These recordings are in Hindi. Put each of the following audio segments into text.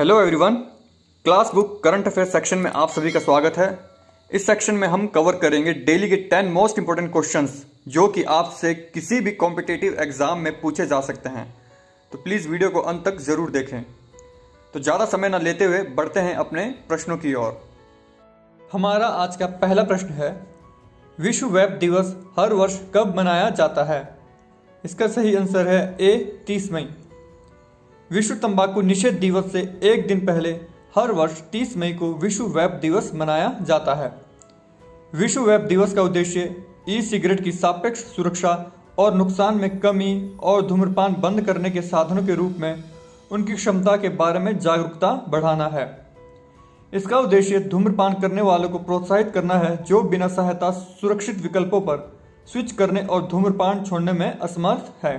Hello everyone, class book current affairs section में आप सभी का स्वागत है। इस सेक्शन में हम कवर करेंगे डेली के 10 मोस्ट इंपॉर्टेंट क्वेश्चंस जो कि आपसे किसी भी कॉम्पिटिटिव एग्जाम में पूछे जा सकते हैं। तो प्लीज़ वीडियो को अंत तक ज़रूर देखें। तो ज़्यादा समय न लेते हुए बढ़ते हैं अपने प्रश्नों की ओर। हमारा आज का पहला प्रश्न है, विश्व वेब दिवस हर वर्ष कब मनाया जाता है? इसका सही आंसर है ए 30 मई। विश्व तंबाकू निषेध दिवस से एक दिन पहले हर वर्ष 30 मई को विश्व वेब दिवस मनाया जाता है। विश्व वेब दिवस का उद्देश्य ई सिगरेट की सापेक्ष सुरक्षा और नुकसान में कमी और धूम्रपान बंद करने के साधनों के रूप में उनकी क्षमता के बारे में जागरूकता बढ़ाना है। इसका उद्देश्य धूम्रपान करने वालों को प्रोत्साहित करना है जो बिना सहायता सुरक्षित विकल्पों पर स्विच करने और धूम्रपान छोड़ने में असमर्थ है।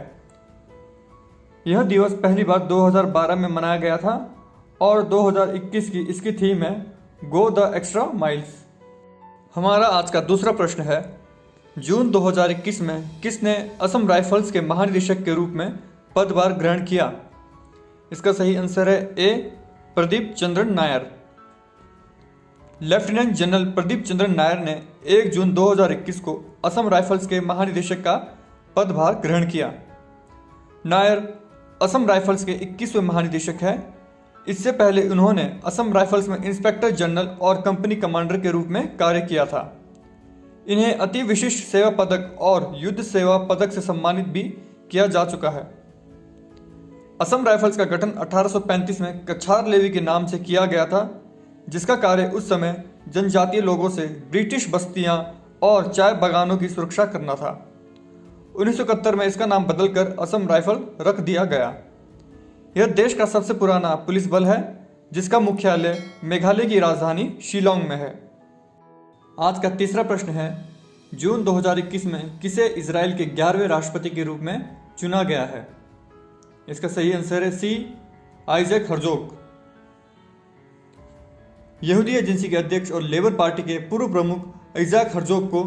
यह दिवस पहली बार 2012 में मनाया गया था और 2021 की इसकी थीम है गो द एक्स्ट्रा माइल्स। हमारा आज का दूसरा प्रश्न है, जून 2021 में किसने असम राइफल्स के महानिदेशक के रूप में पदभार ग्रहण किया? इसका सही आंसर है ए प्रदीप चंद्रन नायर। लेफ्टिनेंट जनरल प्रदीप चंद्रन नायर ने 1 जून 2021 को असम राइफल्स के महानिदेशक का पदभार ग्रहण किया। नायर असम राइफल्स के 21वें महानिदेशक हैं। इससे पहले उन्होंने असम राइफल्स में इंस्पेक्टर जनरल और कंपनी कमांडर के रूप में कार्य किया था। इन्हें अति विशिष्ट सेवा पदक और युद्ध सेवा पदक से सम्मानित भी किया जा चुका है। असम राइफल्स का गठन 1835 में कछार लेवी के नाम से किया गया था, जिसका कार्य उस समय जनजातीय लोगों से ब्रिटिश बस्तियां और चाय बागानों की सुरक्षा करना था। 1971 में इसका नाम बदलकर असम राइफल रख दिया गया। यह देश का सबसे पुराना पुलिस बल है, जिसका मुख्यालय मेघालय की राजधानी शिलोंग में है। आज का तीसरा प्रश्न है, जून 2021 में किसे इजराइल के 11वें राष्ट्रपति के रूप में चुना गया है? इसका सही आंसर है सी आइजैक हर्जोग। यहूदी एजेंसी के अध्यक्ष और लेबर पार्टी के पूर्व प्रमुख आइजैक हर्जोग को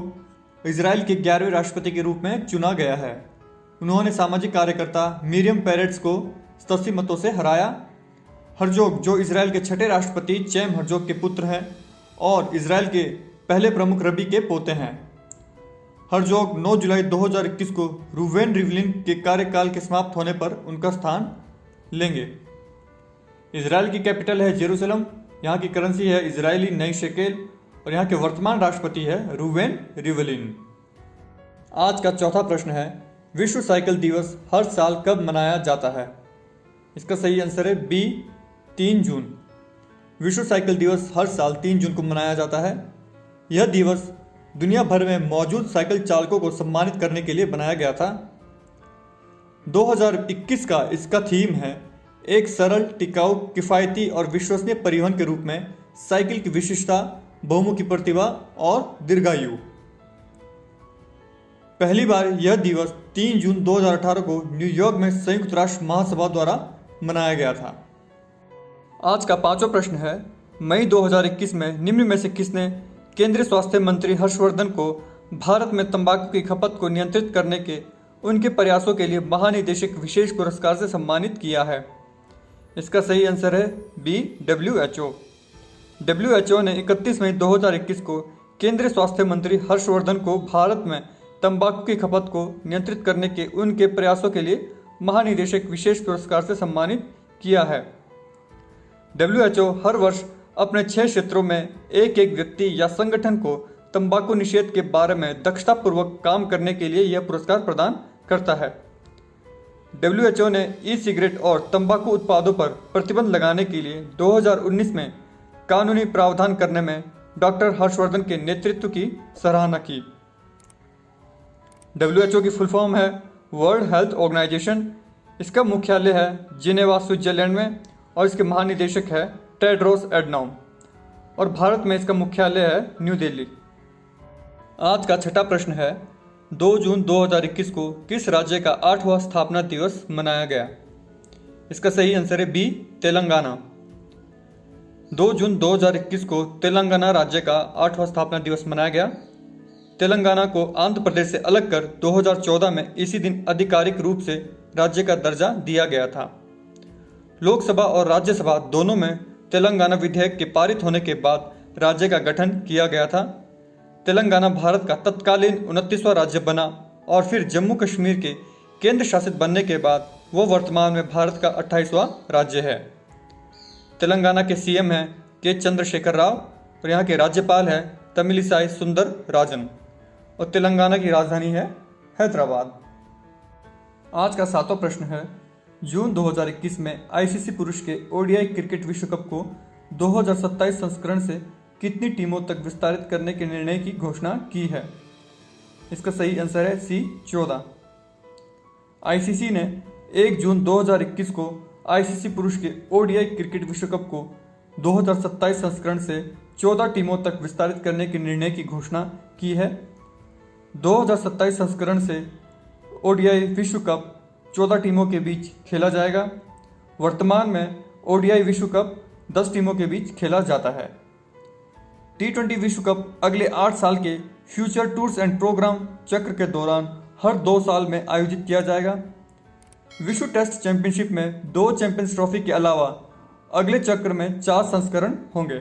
इजराइल के 11वें राष्ट्रपति के रूप में चुना गया है। उन्होंने सामाजिक कार्यकर्ता मिरियम पेरेट्स को 87 मतों से हराया। हर्जोग, जो इजराइल के छठे राष्ट्रपति चैम हर्जोग के पुत्र हैं और इजराइल के पहले प्रमुख रबी के पोते हैं। हर्जोग 9 जुलाई 2021 को रूवेन रिवलिन के कार्यकाल के समाप्त होने पर उनका स्थान लेंगे। इजराइल की कैपिटल है जेरूसलम। यहाँ की करेंसी है इजरायली नई शेकेल और यहाँ के वर्तमान राष्ट्रपति है रूवेन रिवलिन। आज का चौथा प्रश्न है, विश्व साइकिल दिवस हर साल कब मनाया जाता है? इसका सही आंसर है बी 3 जून। विश्व साइकिल दिवस हर साल 3 जून को मनाया जाता है। यह दिवस दुनिया भर में मौजूद साइकिल चालकों को सम्मानित करने के लिए बनाया गया था। 2021 का इसका थीम है एक सरल, टिकाऊ, किफ़ायती और विश्वसनीय परिवहन के रूप में साइकिल की विशिष्टता, बहुमुखी प्रतिभा और दीर्घायु। पहली बार यह दिवस 3 जून 2018 को न्यूयॉर्क में संयुक्त राष्ट्र महासभा द्वारा मनाया गया था। आज का पांचवा प्रश्न है, मई 2021 में निम्न में से किसने केंद्रीय स्वास्थ्य मंत्री हर्षवर्धन को भारत में तंबाकू की खपत को नियंत्रित करने के उनके प्रयासों के लिए महानिदेशक विशेष पुरस्कार से सम्मानित किया है? इसका सही आंसर है बी WHO। WHO ने 31 मई 2021 को केंद्रीय स्वास्थ्य मंत्री हर्षवर्धन को भारत में तंबाकू की खपत को नियंत्रित करने के उनके प्रयासों के लिए महानिदेशक विशेष पुरस्कार से सम्मानित किया है। WHO हर वर्ष अपने 6 क्षेत्रों में एक व्यक्ति या संगठन को तंबाकू निषेध के बारे में दक्षतापूर्वक काम करने के लिए यह पुरस्कार प्रदान करता है। WHO ने ई सिगरेट और तंबाकू उत्पादों पर प्रतिबंध लगाने के लिए 2019 में कानूनी प्रावधान करने में डॉक्टर हर्षवर्धन के नेतृत्व की सराहना की। WHO की फुल फॉर्म है वर्ल्ड हेल्थ ऑर्गेनाइजेशन। इसका मुख्यालय है जिनेवा, स्विट्जरलैंड में और इसके महानिदेशक है टेड्रोस एडनॉम और भारत में इसका मुख्यालय है न्यू दिल्ली। आज का छठा प्रश्न है, 2 जून 2021 को किस राज्य का 8वां स्थापना दिवस मनाया गया? इसका सही आंसर है बी तेलंगाना। 2 जून 2021 को तेलंगाना राज्य का 8वां स्थापना दिवस मनाया गया। तेलंगाना को आंध्र प्रदेश से अलग कर 2014 में इसी दिन आधिकारिक रूप से राज्य का दर्जा दिया गया था। लोकसभा और राज्यसभा दोनों में तेलंगाना विधेयक के पारित होने के बाद राज्य का गठन किया गया था। तेलंगाना भारत का तत्कालीन 29वां राज्य बना और फिर जम्मू कश्मीर के केंद्र शासित बनने के बाद वो वर्तमान में भारत का 28वां राज्य है। तेलंगाना के सीएम हैं के चंद्रशेखर राव और यहाँ के राज्यपाल हैं तमिलिसाई सुंदर राजन और तेलंगाना की राजधानी है हैदराबाद। आज का 7वां प्रश्न है, जून 2021 में आईसीसी पुरुष के ओडीआई क्रिकेट विश्व कप को 2027 संस्करण से कितनी टीमों तक विस्तारित करने के निर्णय की घोषणा की है? इसका सही आंसर है सी 14। आईसीसी ने 1 जून 2021 को आईसीसी पुरुष के ओडीआई क्रिकेट विश्व कप को 2027 संस्करण से 14 टीमों तक विस्तारित करने के निर्णय की घोषणा की है। 2027 संस्करण से ओडीआई विश्व कप 14 टीमों के बीच खेला जाएगा। वर्तमान में ओडीआई विश्व कप 10 टीमों के बीच खेला जाता है। T20 विश्व कप अगले 8 साल के फ्यूचर टूर्स एंड प्रोग्राम चक्र के दौरान हर 2 साल में आयोजित किया जाएगा। विश्व टेस्ट चैंपियनशिप में 2 चैंपियंस ट्रॉफी के अलावा अगले चक्र में 4 संस्करण होंगे।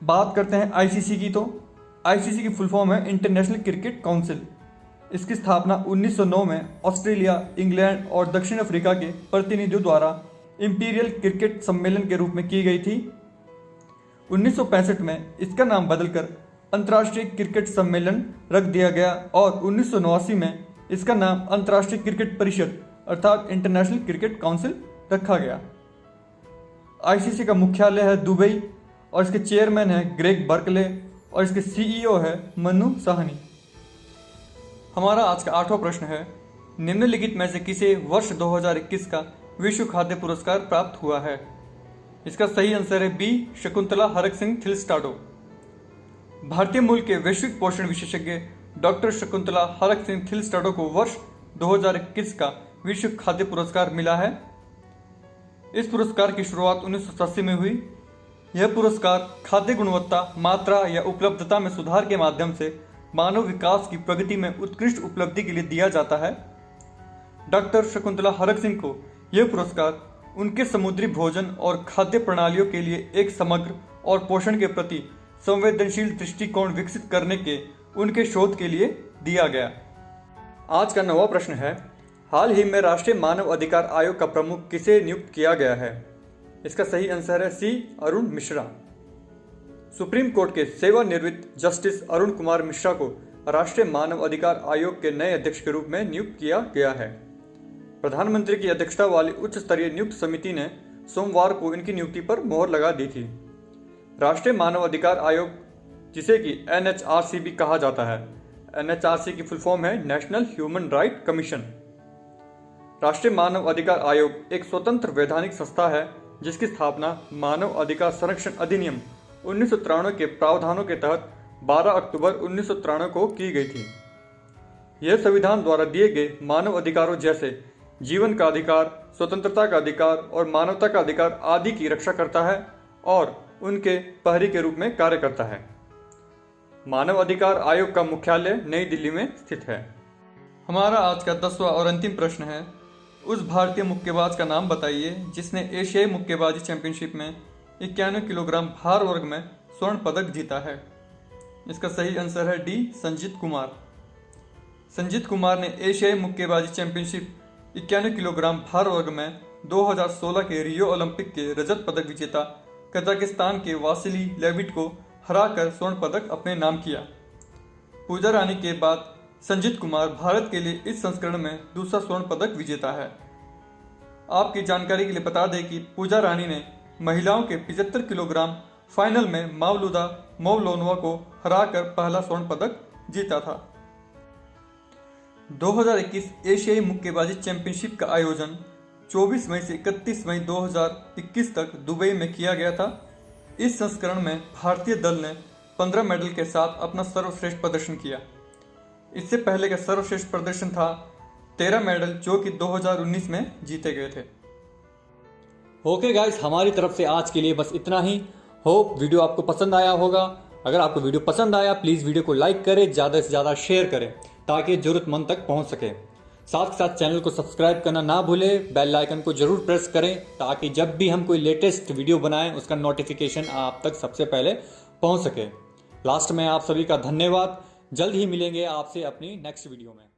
बात करते हैं आईसीसी की, तो आईसीसी की फुल फॉर्म है इंटरनेशनल क्रिकेट काउंसिल। इसकी स्थापना 1909 में ऑस्ट्रेलिया, इंग्लैंड और दक्षिण अफ्रीका के प्रतिनिधियों द्वारा इंपीरियल क्रिकेट सम्मेलन के रूप में की गई थी। 1965 में इसका नाम बदलकर अंतर्राष्ट्रीय क्रिकेट सम्मेलन रख दिया गया और 1989 में इसका नाम अंतर्राष्ट्रीय क्रिकेट परिषद अर्थात इंटरनेशनल क्रिकेट काउंसिल रखा गया। आईसीसी का मुख्यालय है दुबई और इसके चेयरमैन है ग्रेग बर्कले और इसके सीईओ है मनु साहनी। हमारा आज का 8वां प्रश्न है, निम्नलिखित में से किसे वर्ष 2021 का विश्व खाद्य पुरस्कार प्राप्त हुआ है? इसका सही आंसर है बी शकुंतला हरक सिंह थिलस्टाडो। भारतीय मूल के वैश्विक पोषण विशेषज्ञ डॉक्टर शकुंतला हरक सिंह थिलस्टाडो को वर्ष 2021 का विश्व खाद्य पुरस्कार मिला है। इस पुरस्कार की शुरुआत 1987 में हुई। यह पुरस्कार खाद्य गुणवत्ता, मात्रा या उपलब्धता में सुधार के माध्यम से मानव विकास की प्रगति में उत्कृष्ट उपलब्धि के लिए दिया जाता है। डॉक्टर शकुंतला हरक सिंह को यह पुरस्कार उनके समुद्री भोजन और खाद्य प्रणालियों के लिए एक समग्र और पोषण के प्रति संवेदनशील दृष्टिकोण विकसित करने के उनके शोध के लिए दिया गया। आज का 9वां प्रश्न है, हाल ही में राष्ट्रीय मानव अधिकार आयोग का प्रमुख किसे नियुक्त किया गया है? इसका सही आंसर है सी अरुण मिश्रा। सुप्रीम कोर्ट के सेवानिवृत्त जस्टिस अरुण कुमार मिश्रा को राष्ट्रीय मानव अधिकार आयोग के नए अध्यक्ष के रूप में नियुक्त किया गया है। प्रधानमंत्री की अध्यक्षता वाली उच्च स्तरीय नियुक्त समिति ने सोमवार को इनकी नियुक्ति पर मोहर लगा दी थी। राष्ट्रीय मानव अधिकार आयोग, जिसे कि एनएचआरसी भी कहा जाता है, एनएचआरसी की फुल फॉर्म है नेशनल ह्यूमन राइट कमीशन। राष्ट्रीय मानव अधिकार आयोग एक स्वतंत्र वैधानिक संस्था है जिसकी स्थापना मानव अधिकार संरक्षण अधिनियम 1993 के प्रावधानों के तहत 12 अक्टूबर 1993 को की गई थी। यह संविधान द्वारा दिए गए मानव अधिकारों जैसे जीवन का अधिकार, स्वतंत्रता का अधिकार और मानवता का अधिकार आदि की रक्षा करता है और उनके प्रहरी के रूप में कार्य करता है। मानव अधिकार आयोग का मुख्यालय नई दिल्ली में स्थित है। हमारा आज का 10वां और अंतिम प्रश्न है, उस भारतीय मुक्केबाज का नाम बताइए जिसने एशियाई मुक्केबाजी चैंपियनशिप में 91 किलोग्राम भार वर्ग में स्वर्ण पदक जीता है। इसका सही आंसर है डी संजीत कुमार। संजीत कुमार ने एशियाई मुक्केबाजी चैंपियनशिप 91 किलोग्राम भार वर्ग में 2016 के रियो ओलंपिक के रजत पदक विजेता कजाकिस्तान के वासिली लेविट को हराकर स्वर्ण पदक अपने नाम किया। पूजा रानी के बाद संजीत कुमार भारत के लिए इस संस्करण में दूसरा स्वर्ण पदक विजेता है। आपकी जानकारी के लिए बता दें कि पूजा रानी ने महिलाओं के 75 किलोग्राम फाइनल में मावलूदा मोवलोनवा को हराकर पहला स्वर्ण पदक जीता था। 2021 एशियाई मुक्केबाजी चैंपियनशिप का आयोजन 24 मई से 31 मई 2021 तक दुबई में किया गया था। इस संस्करण में भारतीय दल ने 15 मेडल के साथ अपना सर्वश्रेष्ठ प्रदर्शन किया। इससे पहले का सर्वश्रेष्ठ प्रदर्शन था 13 मेडल जो कि 2019 में जीते गए थे। ओके गाइस, हमारी तरफ से आज के लिए बस इतना ही। होप वीडियो आपको पसंद आया होगा। अगर आपको वीडियो पसंद आया प्लीज़ वीडियो को लाइक करें, ज़्यादा से ज़्यादा शेयर करें ताकि ज़रूरतमंद तक पहुंच सके। साथ के साथ चैनल को सब्सक्राइब करना ना भूलें, बेल आइकन को जरूर प्रेस करें ताकि जब भी हम कोई लेटेस्ट वीडियो बनाएं उसका नोटिफिकेशन आप तक सबसे पहले पहुंच सके। लास्ट में आप सभी का धन्यवाद। जल्द ही मिलेंगे आपसे अपनी नेक्स्ट वीडियो में।